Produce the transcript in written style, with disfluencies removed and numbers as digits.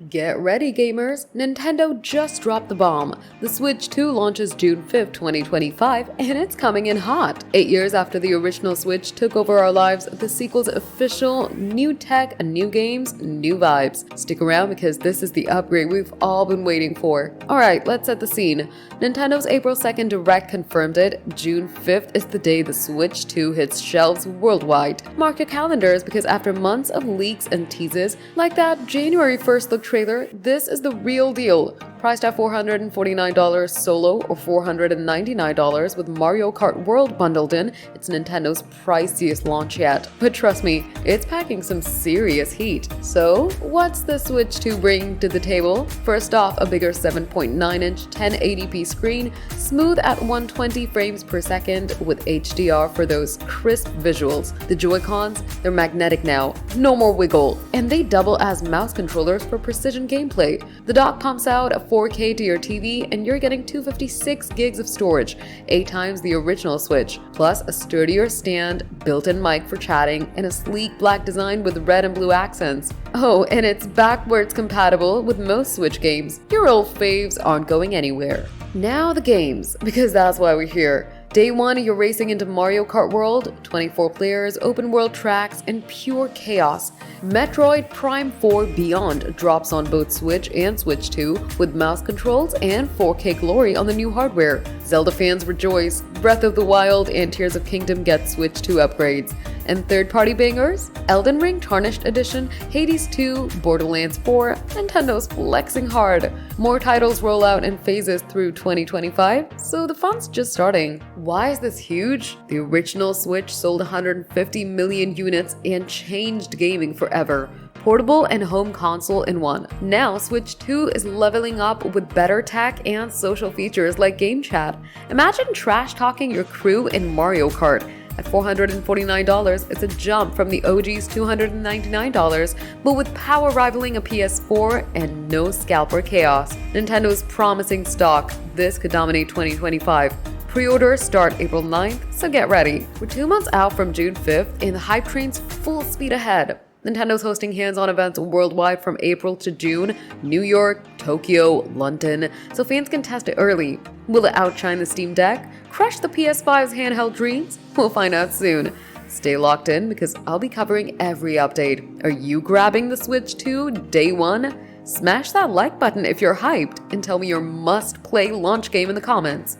Get ready, gamers! Nintendo just dropped the bomb. The Switch 2 launches June 5th, 2025, and it's coming in hot. 8 years after the original Switch took over our lives, the sequel's official: new tech, new games, new vibes. Stick around because this is the upgrade we've all been waiting for. Alright, let's set the scene. Nintendo's April 2nd Direct confirmed it. June 5th is the day the Switch 2 hits shelves worldwide. Mark your calendars because after months of leaks and teases, like that January 1st look trailer, this is the real deal. Priced at $449 solo or $499 with Mario Kart World bundled in, it's Nintendo's priciest launch yet. But trust me, it's packing some serious heat. So, what's the Switch 2 bring to the table? First off, a bigger 7.9-inch 1080p screen, smooth at 120 frames per second with HDR for those crisp visuals. The Joy-Cons, they're magnetic now, no more wiggle, and they double as mouse controllers for precision gameplay. The dock pumps out a 4K to your TV and you're getting 256 gigs of storage, 8 times the original Switch, plus a sturdier stand, built-in mic for chatting, and a sleek black design with red and blue accents. Oh, and it's backwards compatible with most Switch games. Your old faves aren't going anywhere. Now the games, because that's why we're here. Day 1, you're racing into Mario Kart World, 24 players, open world tracks, and pure chaos. Metroid Prime 4 Beyond drops on both Switch and Switch 2 with mouse controls and 4K glory on the new hardware. Zelda fans rejoice, Breath of the Wild and Tears of Kingdom get Switch 2 upgrades. And third-party bangers? Elden Ring Tarnished Edition, Hades 2, Borderlands 4, Nintendo's flexing hard. More titles roll out in phases through 2025, so the fun's just starting. Why is this huge? The original Switch sold 150 million units and changed gaming forever. Portable and home console in one. Now Switch 2 is leveling up with better tech and social features like game chat. Imagine trash talking your crew in Mario Kart. At $449, it's a jump from the OG's $299, but with power rivaling a PS4 and no scalper chaos. Nintendo's promising stock. This could dominate 2025. Pre-orders start April 9th, so get ready. We're 2 months out from June 5th, and the hype train's full speed ahead. Nintendo's hosting hands-on events worldwide from April to June: New York, Tokyo, London, so fans can test it early. Will it outshine the Steam Deck? Crush the PS5's handheld dreams? We'll find out soon. Stay locked in because I'll be covering every update. Are you grabbing the Switch 2 day 1? Smash that like button if you're hyped and tell me your must-play launch game in the comments.